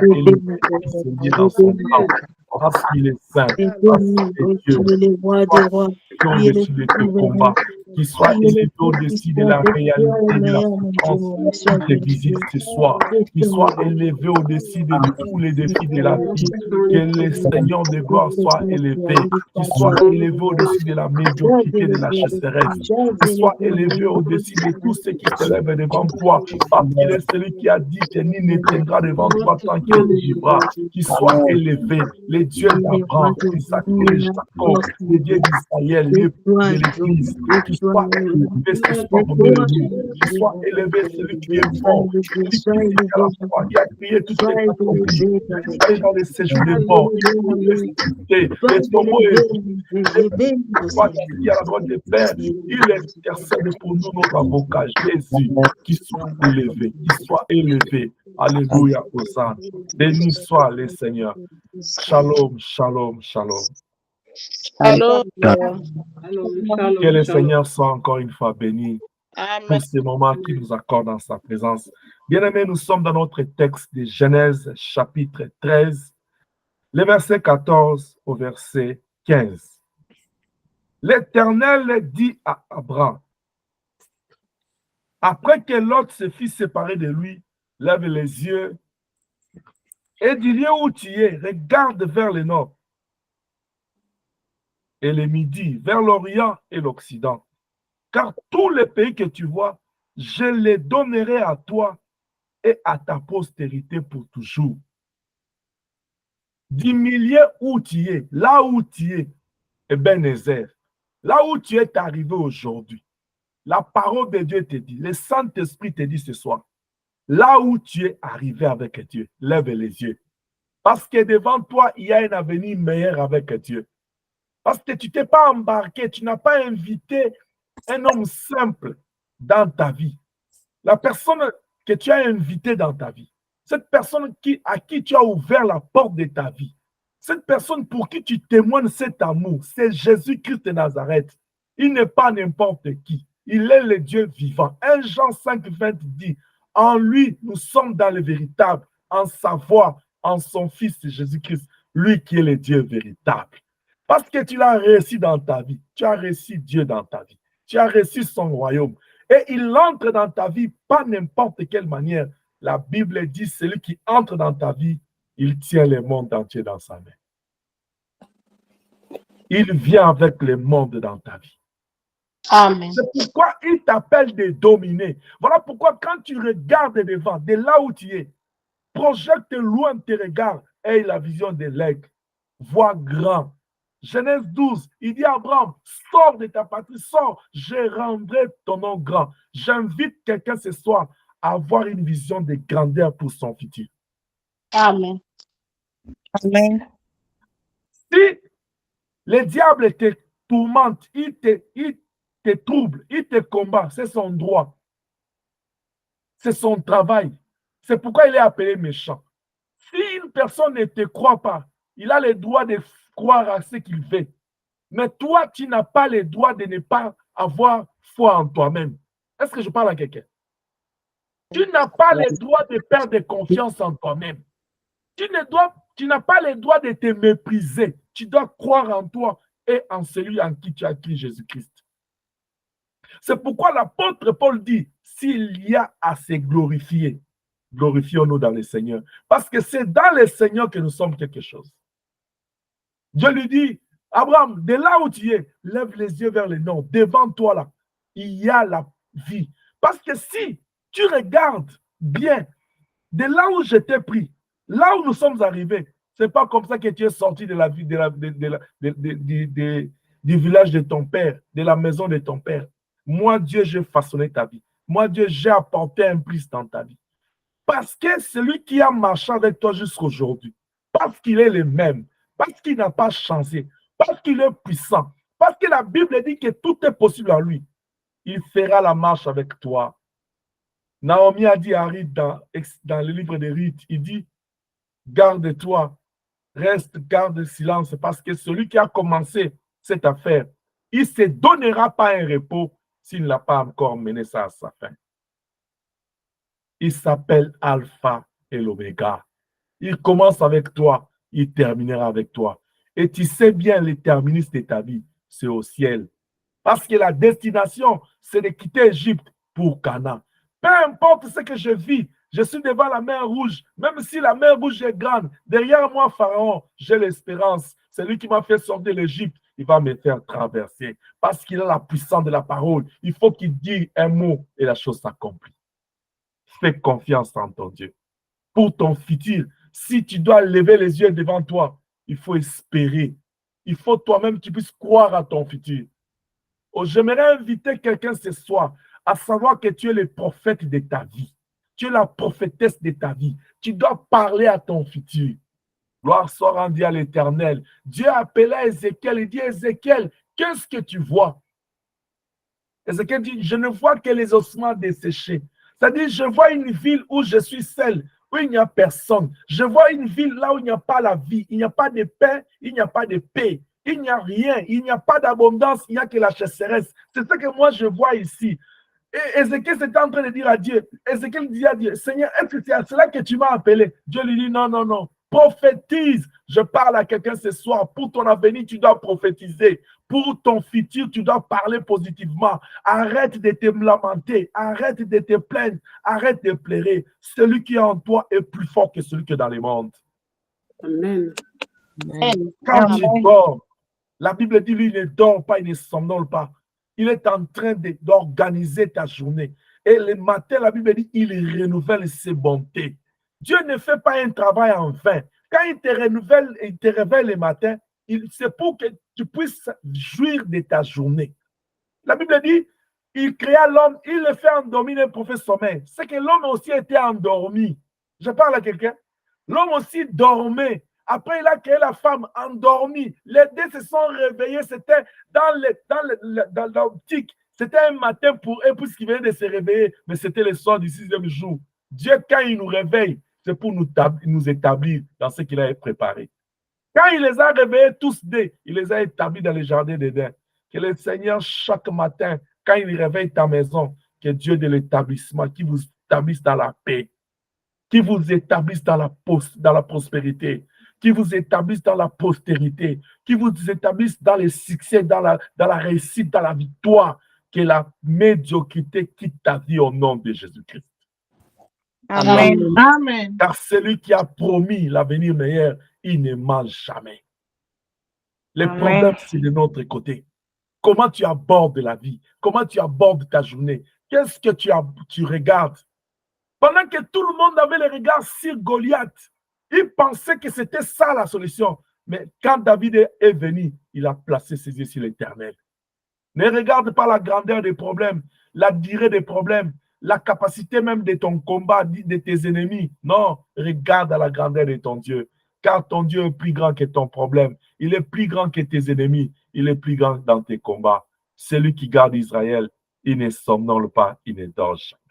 élevé, scellé dans son sang, parce qu'il est saint, parce qu'il est Dieu, soit élevé au-dessus de tes combats, qu'il soit élevé au-dessus de la réalité, de la souffrance qui te visite ce soir, qu'il soit élevé au-dessus de tous les défis de la vie, que le Seigneur de gloire soit élevé, qu'il soit élevé au-dessus de la médiocrité, de la chasseresse, qu'il soit élevé au-dessus de tout ce qui s'élève devant toi, parce qu'il est celui qui a dit que nul ne tiendra devant toi tant qu'il vivra, qu'il soit élevé, le Dieu d'Abraham, d'Isaac et de Jacob, le Dieu d'Israël, le de l'Église, qu'il soit élevé ce soir au milieu de nous, qu'il soit élevé celui qui est mort, celui qui était à la croix, qui a crié tout est accompli, il est allé dans les séjours des morts, il est ressuscité, les tombeaux est toi qui es à la droite des pères, il intercède pour nous, notre avocat, Jésus, qui soit élevé, qui soit élevé. Alléluia, Hosanna. Béni soit le Seigneur. Shalom, shalom, shalom. Alors, Que le Seigneur soit encore une fois béni pour ces moments qu'il nous accorde dans sa présence. Bien-aimés, nous sommes dans notre texte de Genèse, chapitre 13, le verset 14 au verset 15. L'Éternel dit à Abraham, après que Lot se fit séparer de lui, lève les yeux et du lieu où tu es, regarde vers le nord et le midi, vers l'Orient et l'Occident. Car tous les pays que tu vois, je les donnerai à toi et à ta postérité pour toujours. Du milieu où tu es, là où tu es, Ebenezer, là où tu es arrivé aujourd'hui, la parole de Dieu te dit, le Saint-Esprit te dit ce soir, là où tu es arrivé avec Dieu, lève les yeux. Parce que devant toi, il y a un avenir meilleur avec Dieu. Parce que tu ne t'es pas embarqué, tu n'as pas invité un homme simple dans ta vie. La personne que tu as invitée dans ta vie, cette personne à qui tu as ouvert la porte de ta vie, cette personne pour qui tu témoignes cet amour, c'est Jésus-Christ de Nazareth. Il n'est pas n'importe qui. Il est le Dieu vivant. 1 Jean 5, 20 dit, en lui, nous sommes dans le véritable, en sa voix, en son Fils Jésus-Christ, lui qui est le Dieu véritable. Parce que tu l'as réussi dans ta vie, tu as réussi Dieu dans ta vie, tu as réussi son royaume. Et il entre dans ta vie pas n'importe quelle manière. La Bible dit, celui qui entre dans ta vie, il tient le monde entier dans sa main. Il vient avec le monde dans ta vie. Amen. C'est pourquoi il t'appelle de dominer. Voilà pourquoi quand tu regardes devant, de là où tu es, projette loin tes regards et la vision de l'aigle. Vois grand. Genèse 12, il dit à Abraham, sors de ta patrie, sors, je rendrai ton nom grand. J'invite quelqu'un ce soir à avoir une vision de grandeur pour son futur. Amen. Amen. Si le diable te tourmente, il te trouble, il te combat, c'est son droit. C'est son travail. C'est pourquoi il est appelé méchant. Si une personne ne te croit pas, il a le droit de croire à ce qu'il fait. Mais toi, tu n'as pas le droit de ne pas avoir foi en toi-même. Est-ce que je parle à quelqu'un? Tu n'as pas le droit de perdre confiance en toi-même. Tu n'as pas le droit de te mépriser. Tu dois croire en toi et en celui en qui tu as cru Jésus-Christ. C'est pourquoi l'apôtre Paul dit, s'il y a à se glorifier, glorifions-nous dans le Seigneur. Parce que c'est dans le Seigneur que nous sommes quelque chose. Dieu lui dit, Abraham, de là où tu es, lève les yeux vers le nord. Devant toi, là, il y a la vie. Parce que si tu regardes bien, de là où je t'ai pris, là où nous sommes arrivés, ce n'est pas comme ça que tu es sorti de la vie, du village de ton père, de la maison de ton père. Moi, Dieu, j'ai façonné ta vie. Moi, Dieu, j'ai apporté un plus dans ta vie. Parce que celui qui a marché avec toi jusqu'à aujourd'hui, parce qu'il est le même, parce qu'il n'a pas changé, parce qu'il est puissant, parce que la Bible dit que tout est possible en lui, il fera la marche avec toi. Naomi a dit à Ruth dans le livre de Ruth, il dit, garde-toi, reste, garde silence, parce que celui qui a commencé cette affaire, il ne se donnera pas un repos s'il n'a pas encore mené ça à sa fin. Il s'appelle Alpha et l'Oméga. Il commence avec toi, il terminera avec toi. Et tu sais bien, le terminus de ta vie, c'est au ciel. Parce que la destination, c'est de quitter Égypte pour Canaan. Peu importe ce que je vis, je suis devant la mer rouge. Même si la mer rouge est grande, derrière moi, Pharaon, j'ai l'espérance. C'est lui qui m'a fait sortir de l'Égypte. Il va me faire traverser. Parce qu'il a la puissance de la parole. Il faut qu'il dise un mot et la chose s'accomplit. Fais confiance en ton Dieu. Pour ton futur, si tu dois lever les yeux devant toi, il faut espérer. Il faut toi-même que tu puisses croire à ton futur. Oh, j'aimerais inviter quelqu'un ce soir à savoir que tu es le prophète de ta vie. Tu es la prophétesse de ta vie. Tu dois parler à ton futur. Gloire soit rendue à l'Éternel. Dieu appela Ézéchiel et dit, Ézéchiel, qu'est-ce que tu vois? Ézéchiel dit, je ne vois que les ossements desséchés. C'est-à-dire, je vois une ville où je suis seul, où il n'y a personne. Je vois une ville là où il n'y a pas la vie, il n'y a pas de pain, il n'y a pas de paix. Il n'y a rien, il n'y a pas d'abondance, il n'y a que la chasseresse. C'est ce que moi je vois ici. Et Ézéchiel était en train de dire à Dieu, Ézéchiel dit à Dieu, Seigneur, est-ce que c'est à cela que tu m'as appelé? Dieu lui dit, non, non, non, prophétise. Je parle à quelqu'un ce soir. Pour ton avenir, tu dois prophétiser. Pour ton futur, tu dois parler positivement. Arrête de te lamenter, arrête de te plaindre, arrête de pleurer. Celui qui est en toi est plus fort que celui qui est dans le monde. Amen. Quand tu dors, la Bible dit, lui, il ne dort pas, il ne somnole pas. Il est en train d'organiser ta journée. Et le matin, la Bible dit, il renouvelle ses bontés. Dieu ne fait pas un travail en vain. Quand il te renouvelle, il te réveille le matin, c'est pour que tu puisses jouir de ta journée. La Bible dit, il créa l'homme, il le fait endormir un prophète sommeil. C'est que l'homme aussi était endormi. Je parle à quelqu'un. L'homme aussi dormait. Après, il a créé la femme endormie. Les deux se sont réveillés. C'était dans l'optique. C'était un matin pour eux, puisqu'ils venaient de se réveiller. Mais c'était le soir du 6e jour. Dieu, quand il nous réveille, c'est pour nous établir dans ce qu'il a préparé. Quand il les a réveillés tous deux, il les a établis dans le jardin d'Éden. Que le Seigneur, chaque matin, quand il réveille ta maison, que Dieu de l'établissement, qui vous établisse dans la paix, qui vous établisse dans la prospérité, qui vous établisse dans la postérité, qui vous établisse dans le succès, dans la réussite, dans la victoire, que la médiocrité quitte ta vie au nom de Jésus-Christ. Amen. Amen. Car celui qui a promis l'avenir meilleur, il ne mange jamais. Le problème, c'est de notre côté. Comment tu abordes la vie? Comment tu abordes ta journée? Qu'est-ce que tu regardes? Pendant que tout le monde avait le regard sur Goliath, il pensait que c'était ça la solution. Mais quand David est venu, il a placé ses yeux sur l'Éternel. Ne regarde pas la grandeur des problèmes, la durée des problèmes, la capacité même de ton combat, de tes ennemis. Non, regarde à la grandeur de ton Dieu. Car ton Dieu est plus grand que ton problème. Il est plus grand que tes ennemis. Il est plus grand dans tes combats. Celui qui garde Israël, il ne somnole pas, il ne dort jamais.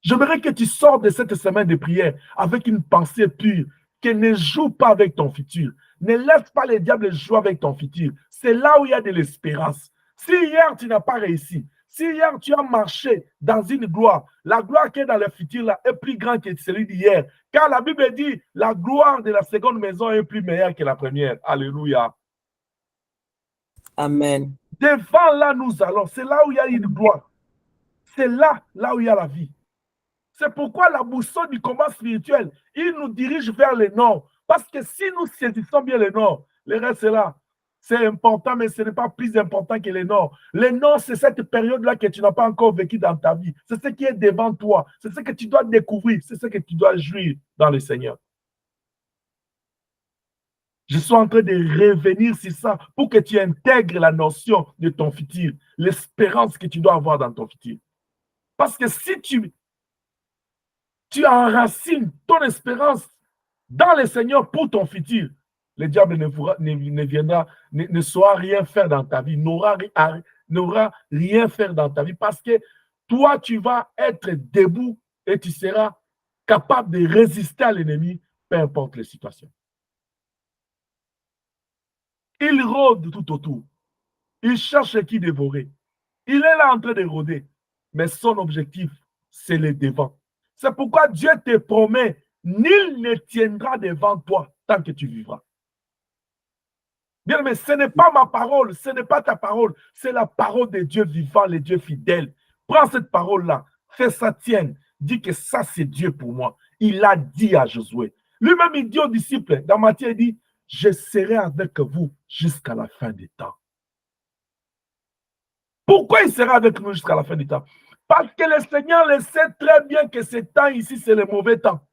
J'aimerais que tu sors de cette semaine de prière avec une pensée pure, que ne joue pas avec ton futur. Ne laisse pas les diables jouer avec ton futur. C'est là où il y a de l'espérance. Si hier tu n'as pas réussi, si hier tu as marché dans une gloire, la gloire qui est dans le futur là est plus grande que celui d'hier. Car la Bible dit, la gloire de la seconde maison est plus meilleure que la première. Alléluia. Amen. Devant là, nous allons. C'est là où il y a une gloire. C'est là où il y a la vie. C'est pourquoi la boussole du combat spirituel, il nous dirige vers le nord. Parce que si nous saisissons bien le nord, le reste est là. C'est important, mais ce n'est pas plus important que le nord. Le nord, c'est cette période-là que tu n'as pas encore vécu dans ta vie. C'est ce qui est devant toi. C'est ce que tu dois découvrir. C'est ce que tu dois jouir dans le Seigneur. Je suis en train de revenir sur ça pour que tu intègres la notion de ton futur, l'espérance que tu dois avoir dans ton futur. Parce que si tu enracines ton espérance dans le Seigneur pour ton futur, le diable ne saura rien faire dans ta vie, n'aura rien faire dans ta vie parce que toi, tu vas être debout et tu seras capable de résister à l'ennemi, peu importe les situations. Il rôde tout autour. Il cherche qui dévorer. Il est là en train de rôder. Mais son objectif, c'est le devant. C'est pourquoi Dieu te promet nul ne tiendra devant toi tant que tu vivras. Bien, mais ce n'est pas ma parole, ce n'est pas ta parole, c'est la parole de Dieu vivant, le Dieu fidèle. Prends cette parole-là, fais ça tienne, dis que ça c'est Dieu pour moi. Il a dit à Josué. Lui-même, il dit aux disciples, dans Matthieu, il dit, je serai avec vous jusqu'à la fin des temps. Pourquoi il sera avec nous jusqu'à la fin du temps? Parce que le Seigneur le sait très bien que ce temps ici, c'est le mauvais temps.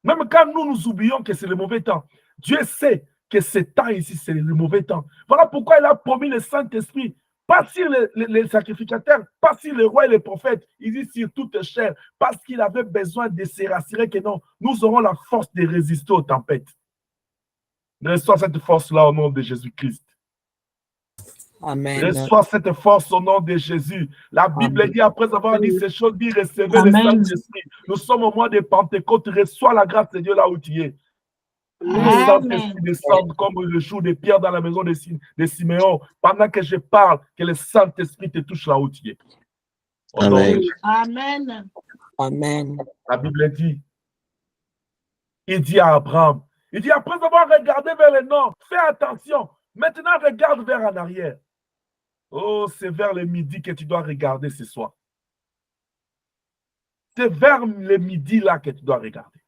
Même quand nous oublions que c'est le mauvais temps, Dieu sait que ce temps ici, c'est le mauvais temps. Voilà pourquoi il a promis le Saint-Esprit, pas sur les sacrificateurs, pas sur les rois et les prophètes, il dit sur toute chair, parce qu'il avait besoin de se rassurer que non, nous aurons la force de résister aux tempêtes. Reçois cette force-là au nom de Jésus-Christ. Amen. Reçois cette force au nom de Jésus. La Bible dit, après avoir dit ces choses, dit, recevez le Saint-Esprit. Nous sommes au mois de Pentecôte. Reçois la grâce de Dieu là où tu es. Le Saint-Esprit descend comme le jour de Pierre dans la maison de Siméon. Pendant que je parle, que le Saint-Esprit te touche là où tu es. Amen. Amen. Amen. La Bible dit, il dit à Abraham, il dit, après avoir regardé vers le nord, fais attention. Maintenant, regarde vers en arrière. Oh, c'est vers le midi que tu dois regarder ce soir. C'est vers le midi là que tu dois regarder.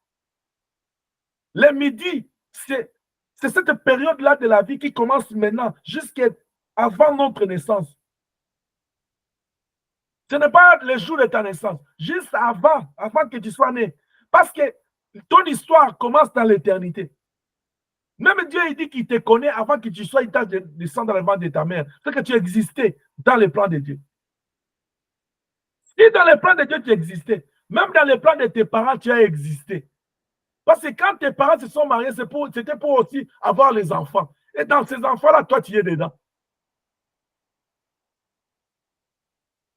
Le midi, c'est cette période-là de la vie qui commence maintenant, jusqu'avant notre naissance. Ce n'est pas le jour de ta naissance, juste avant que tu sois né. Parce que ton histoire commence dans l'éternité. Même Dieu, il dit qu'il te connaît avant que tu sois, il t'a descendu dans le ventre de ta mère. C'est que tu existais dans le plan de Dieu. Si dans le plan de Dieu, tu existais, même dans le plan de tes parents, tu as existé. Parce que quand tes parents se sont mariés, c'était pour aussi avoir les enfants. Et dans ces enfants-là, toi, tu es dedans.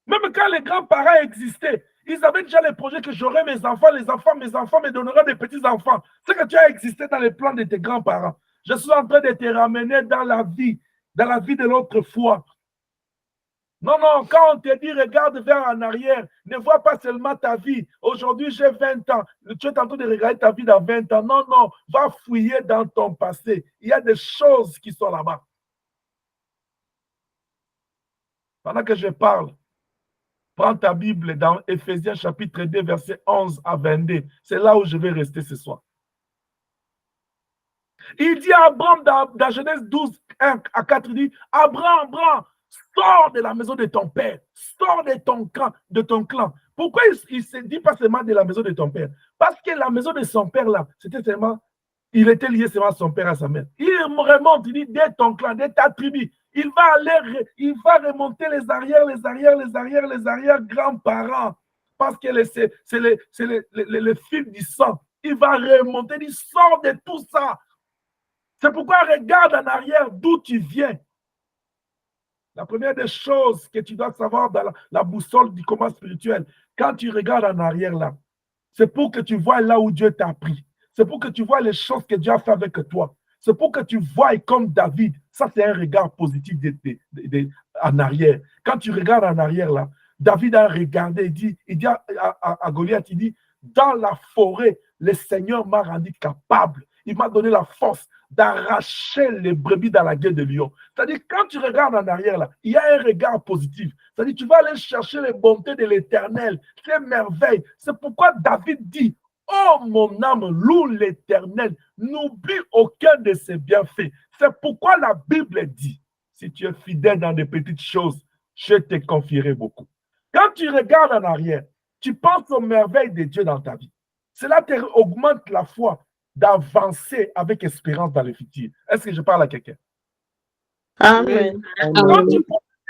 Même quand les grands-parents existaient, ils avaient déjà les projets que j'aurai mes enfants me donneront des petits-enfants. C'est que tu as existé dans les plans de tes grands-parents. Je suis en train de te ramener dans la vie de l'autre foi. Non, non, quand on te dit regarde vers en arrière, ne vois pas seulement ta vie. Aujourd'hui, j'ai 20 ans. Tu es en train de regarder ta vie dans 20 ans. Non, non, va fouiller dans ton passé. Il y a des choses qui sont là-bas. Pendant que je parle, prends ta Bible dans Éphésiens chapitre 2, verset 11 à 22. C'est là où je vais rester ce soir. Il dit à Abraham dans Genèse 12, 1 à 4, il dit, Abraham, sors de la maison de ton père, sors de ton clan. Pourquoi il ne se dit pas seulement de la maison de ton père? Parce que la maison de son père, là, c'était seulement, il était lié seulement à son père et à sa mère. Il remonte, il dit, de ton clan, de ta tribu. Il va remonter les arrières grands-parents. Parce que c'est le fil du sang. Il va remonter, il sort de tout ça. C'est pourquoi regarde en arrière d'où tu viens. La première des choses que tu dois savoir dans la boussole du combat spirituel, quand tu regardes en arrière là, c'est pour que tu vois là où Dieu t'a pris. C'est pour que tu vois les choses que Dieu a fait avec toi. C'est pour que tu vois comme David. Ça, c'est un regard positif en arrière. Quand tu regardes en arrière là, David a regardé, il dit à Goliath, il dit, dans la forêt, le Seigneur m'a rendu capable. Il m'a donné la force d'arracher les brebis dans la gueule de lion. C'est-à-dire, quand tu regardes en arrière, là, il y a un regard positif. C'est-à-dire, tu vas aller chercher les bontés de l'Éternel, les merveilles. C'est pourquoi David dit, oh mon âme, loue l'Éternel, n'oublie aucun de ses bienfaits. C'est pourquoi la Bible dit, si tu es fidèle dans des petites choses, je te confierai beaucoup. Quand tu regardes en arrière, tu penses aux merveilles de Dieu dans ta vie. Cela augmente la foi d'avancer avec espérance dans le futur. Est-ce que je parle à quelqu'un? Amen. Quand tu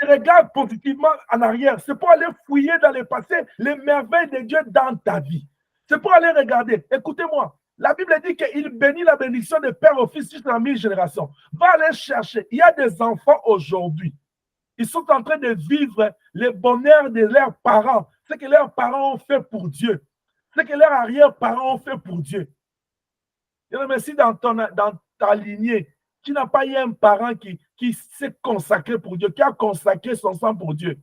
regardes positivement en arrière, c'est pour aller fouiller dans le passé les merveilles de Dieu dans ta vie. C'est pour aller regarder. Écoutez-moi, la Bible dit qu'il bénit la bénédiction de père au fils jusqu'à 1000 générations. Va aller chercher. Il y a des enfants aujourd'hui. Ils sont en train de vivre le bonheur de leurs parents. Ce que leurs parents ont fait pour Dieu. Ce que leurs arrière-parents ont fait pour Dieu. Mais si dans ta lignée, tu n'as pas eu un parent qui s'est consacré pour Dieu, qui a consacré son sang pour Dieu.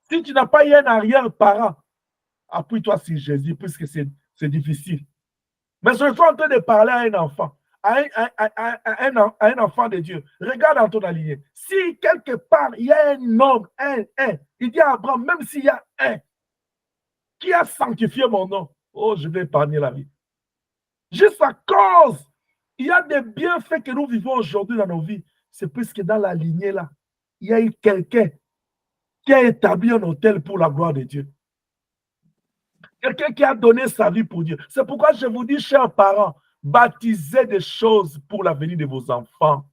Si tu n'as pas eu un arrière-parent Appuie-toi sur Jésus, puisque c'est difficile. Mais je suis en train de parler à un enfant, à un enfant de Dieu. Regarde dans ton allié. Si quelque part, il y a un homme, il dit à Abraham, même s'il y a un qui a sanctifié mon nom, oh, je vais épargner la vie. Juste à cause, il y a des bienfaits que nous vivons aujourd'hui dans nos vies. C'est puisque dans la lignée là, il y a eu quelqu'un qui a établi un hôtel pour la gloire de Dieu. Quelqu'un qui a donné sa vie pour Dieu. C'est pourquoi je vous dis, chers parents, baptisez des choses pour l'avenir de vos enfants.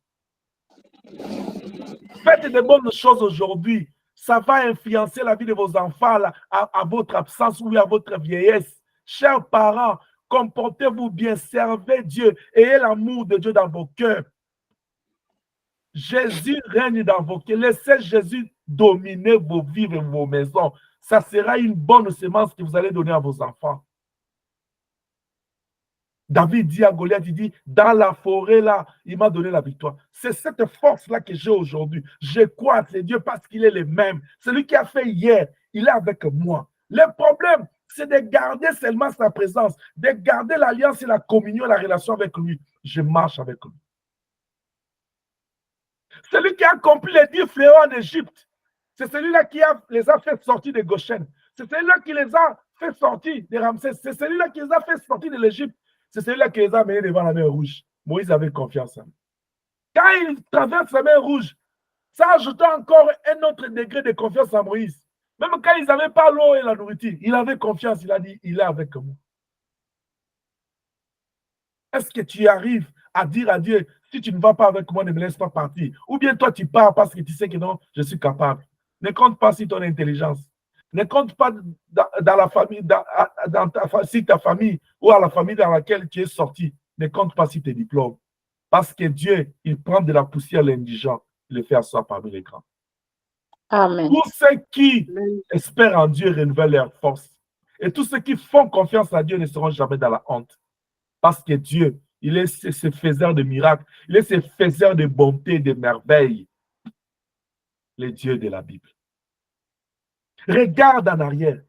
Faites de bonnes choses aujourd'hui. Ça va influencer la vie de vos enfants là, à votre absence ou à votre vieillesse. Chers parents, comportez-vous bien, servez Dieu, ayez l'amour de Dieu dans vos cœurs. Jésus règne dans vos cœurs. Laissez Jésus dominer vos vies et vos maisons. Ça sera une bonne semence que vous allez donner à vos enfants. David dit à Goliath, il dit, dans la forêt là, il m'a donné la victoire. C'est cette force-là que j'ai aujourd'hui. Je crois à Dieu parce qu'il est le même. Celui qui a fait hier, il est avec moi. Le problème, c'est de garder seulement sa présence, de garder l'alliance et la communion, la relation avec lui. Je marche avec lui. Celui qui a accompli les 10 fléaux en Égypte, c'est celui-là qui les a fait sortir de Goshen. C'est celui-là qui les a fait sortir de Ramsès. C'est celui-là qui les a fait sortir de l'Égypte. C'est celui-là qui les a menés devant la mer Rouge. Moïse avait confiance en lui. Quand il traverse la mer Rouge, ça ajoutait encore un autre degré de confiance en Moïse. Même quand ils n'avaient pas l'eau et la nourriture, il avait confiance. Il a dit, il est avec moi. Est-ce que tu arrives à dire à Dieu, si tu ne vas pas avec moi, ne me laisse pas partir? Ou bien toi, tu pars parce que tu sais que non, je suis capable. Ne compte pas sur ton intelligence. Ne compte pas dans la famille, si ta famille ou à la famille dans laquelle tu es sorti. Ne compte pas sur tes diplômes. Parce que Dieu, il prend de la poussière l'indigent, il le fait asseoir parmi les grands. Amen. Tous ceux qui espèrent en Dieu renouvellent leur force. Et tous ceux qui font confiance à Dieu ne seront jamais dans la honte. Parce que Dieu, il est ce faiseur de miracles, il est ce faiseur de bonté, de merveilles. Le Dieu de la Bible. Regarde en arrière.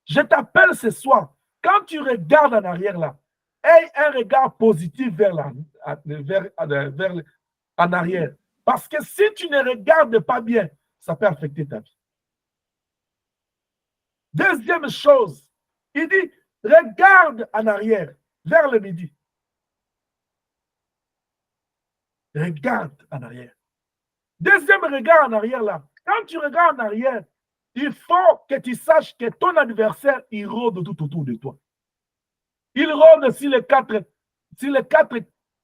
Je t'appelle ce soir. Quand tu regardes en arrière là, aie un regard positif vers en arrière. Parce que si tu ne regardes pas bien, ça peut affecter ta vie. Deuxième chose, il dit, regarde en arrière, vers le midi. Regarde en arrière. Deuxième regard en arrière là. Quand tu regardes en arrière, il faut que tu saches que ton adversaire, il rôde tout autour de toi. Il rôde sur les quatre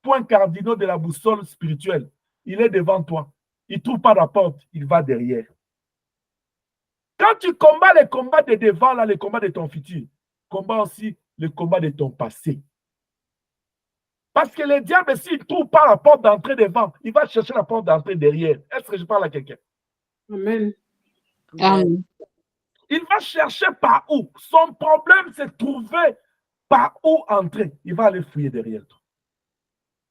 points cardinaux de la boussole spirituelle. Il est devant toi. Il ne trouve pas la porte, il va derrière. Quand tu combats les combats de devant, là, les combats de ton futur, combat aussi le combat de ton passé. Parce que le diable, s'il ne trouve pas la porte d'entrée devant, il va chercher la porte d'entrée derrière. Est-ce que je parle à quelqu'un? Amen. Amen. Il va chercher par où. Son problème, c'est de trouver par où entrer. Il va aller fouiller derrière toi.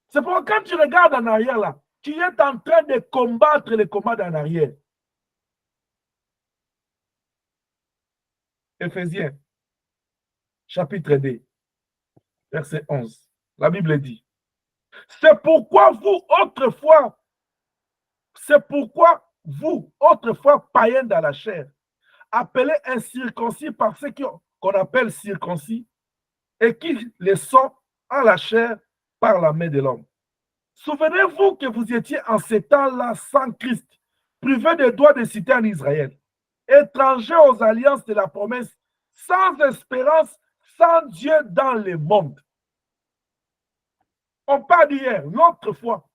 C'est pourquoi quand tu regardes en arrière là, tu es en train de combattre les combats en arrière. Éphésiens, chapitre 2, verset 11. La Bible dit, c'est pourquoi vous, autrefois, païens dans la chair, appelés incirconcis par ceux qu'on appelle circoncis, et qui les sont en la chair par la main de l'homme. Souvenez-vous que vous étiez en ces temps-là sans Christ, privés des droits de cité en Israël, étrangers aux alliances de la promesse, sans espérance, sans Dieu dans le monde. On parle d'hier, l'autre fois,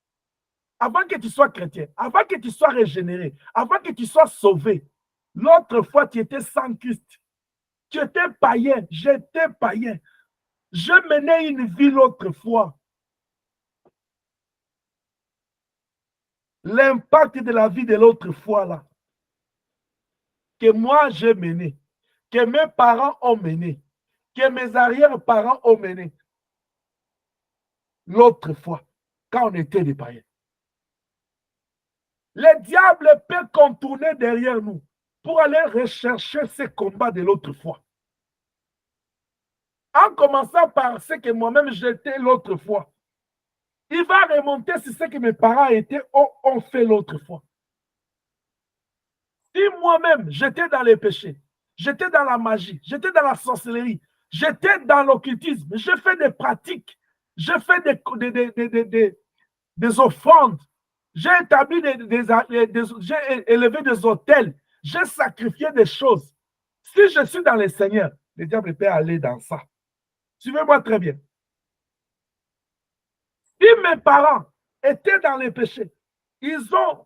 avant que tu sois chrétien, avant que tu sois régénéré, avant que tu sois sauvé, l'autre fois, tu étais sans Christ. Tu étais païen, j'étais païen. Je menais une vie l'autre fois. L'impact de la vie de l'autre fois là, que moi j'ai mené, que mes parents ont mené, que mes arrière-parents ont mené. L'autre fois, quand on était des païens. Le diable peut contourner derrière nous pour aller rechercher ces combats de l'autre fois. En commençant par ce que moi-même j'étais l'autre fois. Il va remonter sur ce que mes parents ont fait l'autre fois. Si moi-même j'étais dans les péchés, j'étais dans la magie, j'étais dans la sorcellerie, j'étais dans l'occultisme, j'ai fait des pratiques, j'ai fait des offrandes, j'ai établi j'ai élevé des autels, j'ai sacrifié des choses. Si je suis dans le Seigneur, le diable peut aller dans ça. Suivez-moi très bien. Si mes parents étaient dans les péchés, ils ont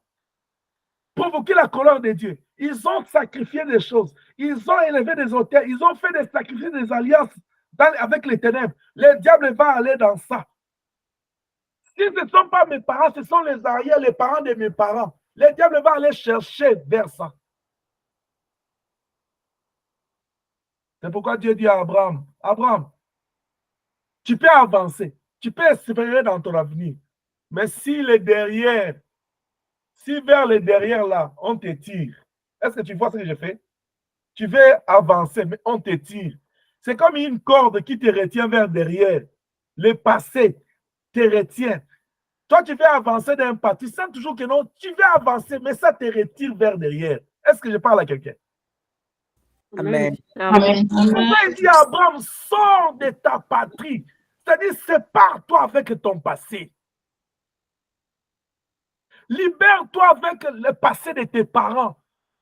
provoqué la colère de Dieu, ils ont sacrifié des choses, ils ont élevé des autels, ils ont fait des sacrifices, des alliances avec les ténèbres, le diable va aller dans ça. Si ce ne sont pas mes parents, ce sont les arrières, les parents de mes parents, le diable va aller chercher vers ça. C'est pourquoi Dieu dit à Abraham, Abraham, tu peux avancer, tu peux espérer dans ton avenir, mais si les derrière, si vers les derrière là, on te tire, est-ce que tu vois ce que je fais? Tu veux avancer, mais on te tire. C'est comme une corde qui te retient vers derrière. Le passé te retient. Toi, tu veux avancer d'un pas. Tu sens toujours que non, tu veux avancer, mais ça te retire vers derrière. Est-ce que je parle à quelqu'un? Amen. Amen. Pourquoi il dit à Abraham, sors de ta patrie. C'est-à-dire, sépare-toi avec ton passé. Libère-toi avec le passé de tes parents.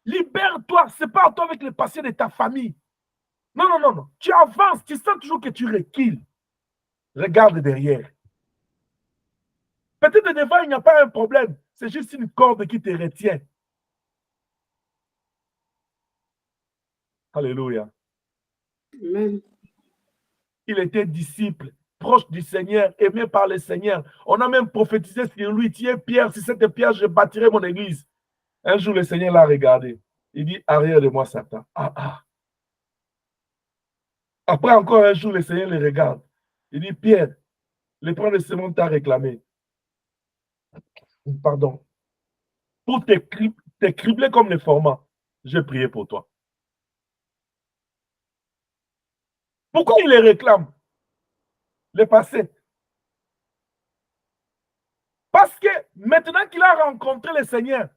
Libère-toi, sépare-toi avec le passé de ta famille. Non, non, non, non. Tu avances, tu sens toujours que tu recules. Regarde derrière. Peut-être devant, il n'y a pas un problème. C'est juste une corde qui te retient. Alléluia. Amen. Il était disciple, proche du Seigneur, aimé par le Seigneur. On a même prophétisé sur lui. Tiens, Pierre, si cette pierre, je bâtirai mon église. Un jour, le Seigneur l'a regardé. Il dit, arrière de moi, Satan. Ah, ah. Après, encore un jour, le Seigneur le regarde. Il dit, Pierre, le prince de ce monde t'a réclamé. Pardon. Pour te cribler comme les formats, j'ai prié pour toi. Pourquoi il les réclame? Le passé. Parce que maintenant qu'il a rencontré le Seigneur,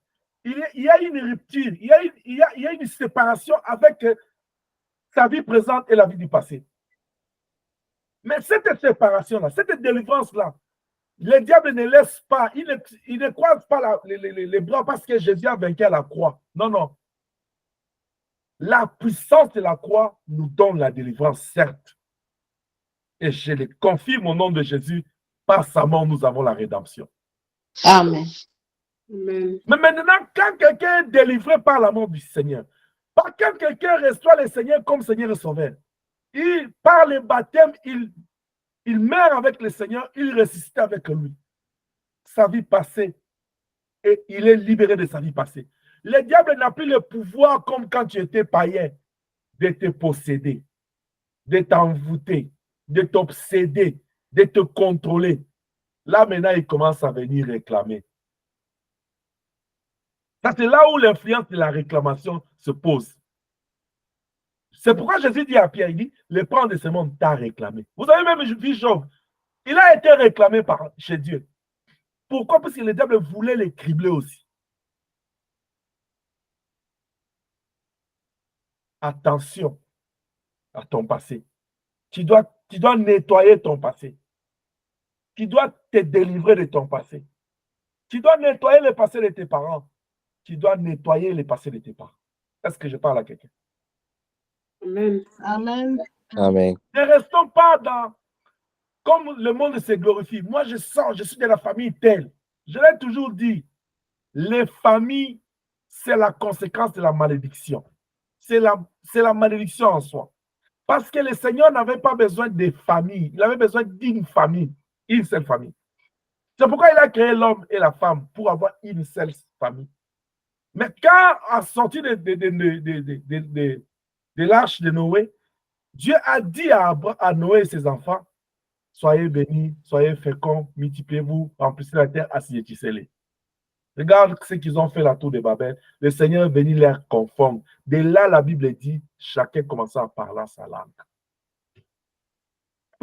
il y a une rupture, il y a une séparation avec sa vie présente et la vie du passé. Mais cette séparation-là, cette délivrance-là, le diable ne laisse pas, il ne croise pas les bras parce que Jésus a vaincu à la croix. Non, non. La puissance de la croix nous donne la délivrance, certes. Et je le confirme au nom de Jésus, par sa mort, nous avons la rédemption. Amen. Mais maintenant, quand quelqu'un est délivré par la mort du Seigneur, quand quelqu'un reçoit le Seigneur comme Seigneur et Sauveur, par le baptême, il meurt avec le Seigneur, il ressuscite avec lui. Sa vie passée, et il est libéré de sa vie passée. Le diable n'a plus le pouvoir, comme quand tu étais païen, de te posséder, de t'envoûter, de t'obséder, de te contrôler. Là, maintenant, il commence à venir réclamer. C'est là où l'influence de la réclamation se pose. C'est pourquoi Jésus dit à Pierre, il dit, le prince de ce monde t'a réclamé. Vous avez même vu Job. Il a été réclamé chez Dieu. Pourquoi? Parce que le diable voulait les cribler aussi. Attention à ton passé. Tu dois nettoyer ton passé. Tu dois te délivrer de ton passé. Tu dois nettoyer le passé de tes parents. Tu dois nettoyer le passé de tes parents. Est-ce que je parle à quelqu'un? Amen. Amen. Amen. Ne restons pas dans comme le monde se glorifie. Moi, je sens, je suis de la famille telle. Je l'ai toujours dit, les familles, c'est la conséquence de la malédiction. C'est la malédiction en soi. Parce que le Seigneur n'avait pas besoin de famille. Il avait besoin d'une famille, une seule famille. C'est pourquoi il a créé l'homme et la femme pour avoir une seule famille. Mais quand, à sortir de l'arche de Noé, Dieu a dit à Noé et ses enfants, soyez bénis, soyez féconds, multipliez-vous, remplissez la terre, assujettissez-les. Regarde ce qu'ils ont fait la tour de Babel. Le Seigneur est venu leur conforme. De là, la Bible dit, chacun commença à parler sa langue.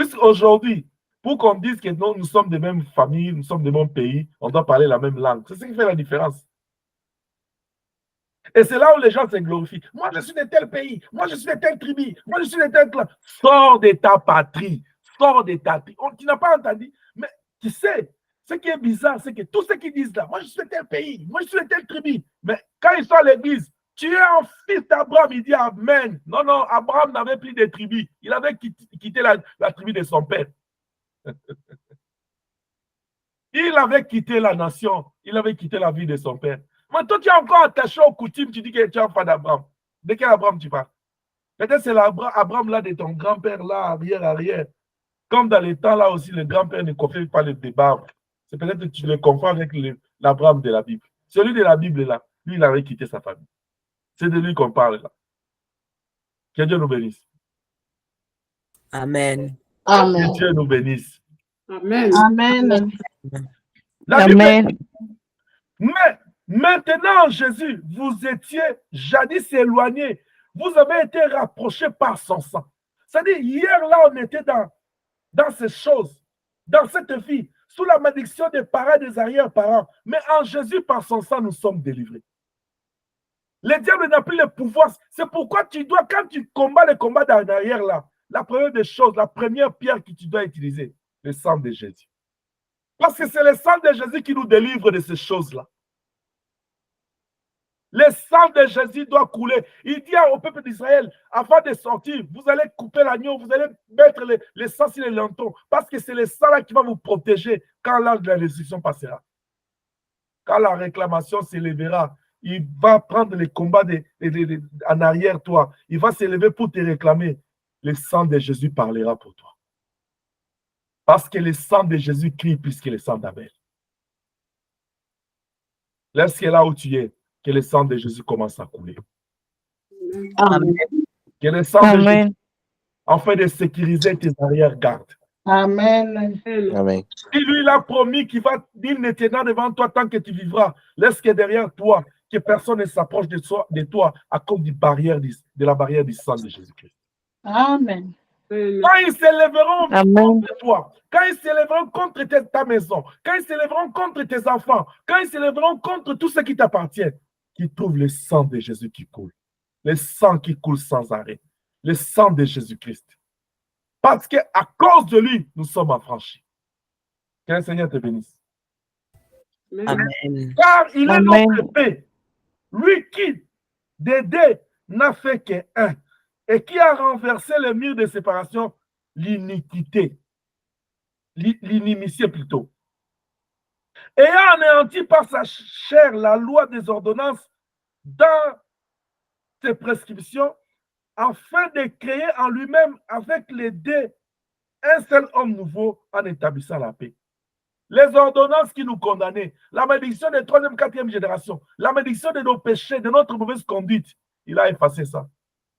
Puisqu'aujourd'hui, pour qu'on dise que non, nous sommes des mêmes familles, nous sommes des mêmes pays, on doit parler la même langue. C'est ce qui fait la différence. Et c'est là où les gens se glorifient. Moi, je suis de tel pays. Moi, je suis de telle tribu. Moi, je suis de tel clan. Sors de ta patrie. Sors de ta tribu. Tu n'as pas entendu. Mais tu sais, ce qui est bizarre, c'est que tous ceux qui disent là, moi, je suis de tel pays. Moi, je suis de telle tribu. Mais quand ils sont à l'église, tu es un fils d'Abraham. Il dit Amen. Non, non, Abraham n'avait plus de tribu. Il avait quitté la tribu de son père. Il avait quitté la nation. Il avait quitté la vie de son père. Mais toi, tu es encore attaché aux coutumes, tu dis que tu es enfant d'Abraham. De quel Abraham tu parles? Peut-être c'est l'Abraham là de ton grand-père là, arrière. Comme dans les temps là aussi, le grand-père ne confie pas le débat. C'est peut-être que tu le confonds avec l'Abraham de la Bible. Celui de la Bible là, lui, il avait quitté sa famille. C'est de lui qu'on parle là. Que Dieu nous bénisse. Amen. Que Dieu nous bénisse. Amen. Amen. La Bible, Amen. mais maintenant, Jésus, vous étiez jadis éloignés. Vous avez été rapprochés par son sang. C'est-à-dire, hier, là, on était dans ces choses, dans cette vie, sous la malédiction des parents et des arrière-parents. Mais en Jésus, par son sang, nous sommes délivrés. Le diable n'a plus le pouvoir. C'est pourquoi tu dois, quand tu combats le combat d'en arrière, là, la première des choses, la première pierre que tu dois utiliser, le sang de Jésus. Parce que c'est le sang de Jésus qui nous délivre de ces choses-là. Le sang de Jésus doit couler. Il dit au peuple d'Israël, avant de sortir, vous allez couper l'agneau, vous allez mettre le sang sur les lantons, parce que c'est le sang-là qui va vous protéger quand l'âge de la destruction passera. Quand la réclamation s'élèvera, il va prendre les combats en arrière, toi. Il va s'élever pour te réclamer. Le sang de Jésus parlera pour toi. Parce que le sang de Jésus crie plus que le sang d'Abel. Laisse là où tu es, que le sang de Jésus commence à couler. Amen. Que le sang de Jésus, afin de sécuriser tes arrière-gardes. Amen. Amen. Si lui, il a promis qu'il va dire ne tenant devant toi tant que tu vivras, laisse que derrière toi, que personne ne s'approche de toi à cause de la barrière du sang de Jésus-Christ. Amen. Quand ils s'élèveront Amen. contre toi, quand ils s'élèveront contre ta maison, quand ils s'élèveront contre tes enfants, quand ils s'élèveront contre tout ce qui t'appartient, qu'ils trouvent le sang de Jésus qui coule. Le sang qui coule sans arrêt. Le sang de Jésus-Christ. Parce qu'à cause de lui, nous sommes affranchis. Que le Seigneur te bénisse. Amen. Car il est Amen. notre paix. Lui qui, d'aider, n'a fait qu'un. Et qui a renversé le mur de séparation, l'iniquité. L'inimitié plutôt. Ayant anéanti par sa chair la loi des ordonnances dans ses prescriptions, afin de créer en lui-même avec les deux un seul homme nouveau en établissant la paix. Les ordonnances qui nous condamnaient, la malédiction des troisième, quatrième génération, la malédiction de nos péchés, de notre mauvaise conduite, il a effacé ça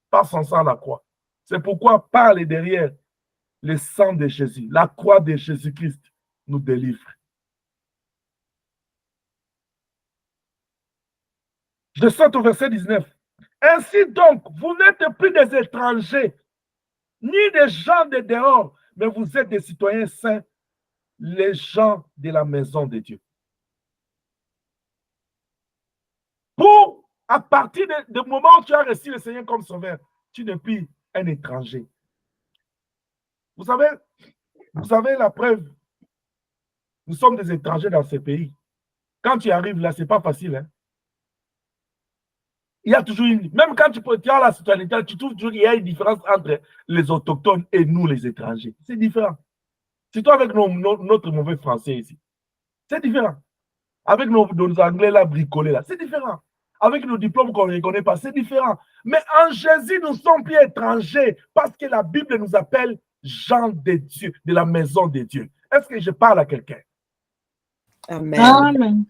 par son sang à la croix. C'est pourquoi par les derrière, le sang de Jésus, la croix de Jésus-Christ nous délivre. Je saute au verset 19. Ainsi donc, vous n'êtes plus des étrangers, ni des gens de dehors, mais vous êtes des citoyens saints, les gens de la maison de Dieu. Pour, à partir du moment où tu as reçu le Seigneur comme sauveur, tu n'es plus un étranger. Vous savez la preuve. Nous sommes des étrangers dans ce pays. Quand tu arrives là, ce n'est pas facile. Hein? Il y a toujours même quand tu as la citoyenneté, tu trouves toujours qu'il y a une différence entre les autochtones et nous, les étrangers. C'est différent. Surtout avec notre mauvais français ici. C'est différent. Avec nos anglais là, bricolés là, c'est différent. Avec nos diplômes qu'on ne reconnaît pas, c'est différent. Mais en Jésus, nous sommes plus étrangers parce que la Bible nous appelle gens de Dieu, de la maison de Dieu. Est-ce que je parle à quelqu'un? Amen. Amen.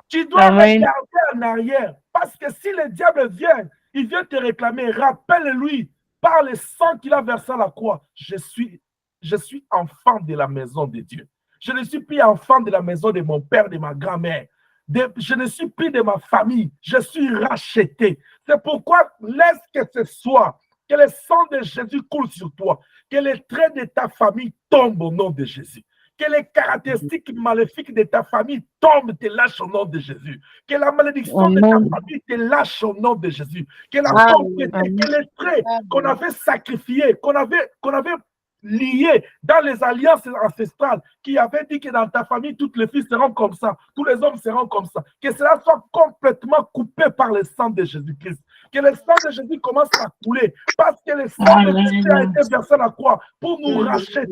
Tu dois Amen. regarder en arrière parce que si le diable vient, il vient te réclamer, rappelle-lui par le sang qu'il a versé à la croix, je suis enfant de la maison de Dieu. Je ne suis plus enfant de la maison de mon père, de ma grand-mère. Je ne suis plus de ma famille. Je suis racheté. C'est pourquoi laisse que ce soit, que le sang de Jésus coule sur toi, Que les traits de ta famille tombent au nom de Jésus. Que les caractéristiques maléfiques de ta famille tombent, te lâchent au nom de Jésus. Que la malédiction de ta famille te lâche au nom de Jésus. Que la pauvreté, que les traits qu'on avait sacrifiés, qu'on avait liés dans les alliances ancestrales, qui avaient dit que dans ta famille, tous les fils seront comme ça, tous les hommes seront comme ça. Que cela soit complètement coupé par le sang de Jésus-Christ. Que le sang de Jésus commence à couler, parce que le sang de Jésus a été versé à la croix pour nous racheter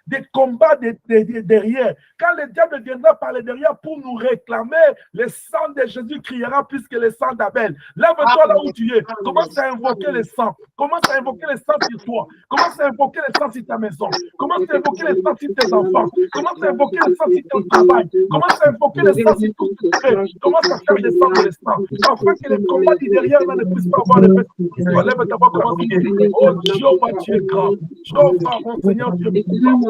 des combats derrière. Quand le diable viendra par le derrière pour nous réclamer, le sang de Jésus criera plus que le sang d'Abel. Lève-toi là où tu es. Commence à invoquer le sang. Commence à invoquer le sang sur toi. Commence à invoquer le sang sur ta maison. Commence à invoquer le sang sur tes enfants. Commence à invoquer le sang sur ton travail. Commence à invoquer le sang sur tout ce que tu fais. Commence à faire descendre le sang. Afin que les combats du derrière ne puissent pas avoir l'effet. Lève ta voix, commence à prier. Oh Jéhovah, tu es grand. Jéhovah, mon Seigneur, tu es puissant.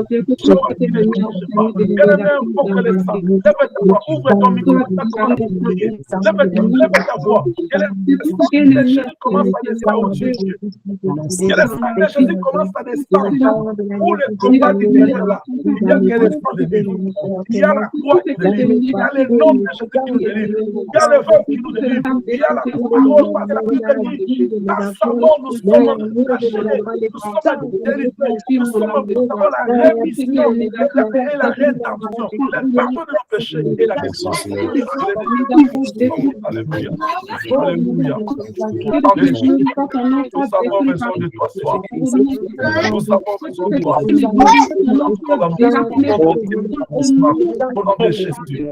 Jéhovah, tu ne changes pas. Bien-aimé, invoque le sang. Lève ta voix, ouvre ton micro. Lève ta voix. Que le sang de Jésus commence à descendre au Dieu. Que le sang de Jésus commence à descendre. Pour le combat du derrière là, il y a que le sang de Dieu. Il y a la croix qui nous délivre. Il y a le nom de Jésus qui nous délivre. Il y a le vin qui nous délivre. Il y a la parole par la vie de Dieu. Dans sa mort, nous sommes rachés. Nous sommes délivrés. Nous avons la rémission et la rédemption. Le pardon de nos péchés et la guérison. Alléluia. Alléluia. Nous avons besoin de toi, soir. Nous avons besoin de toi. Au nom de Jésus.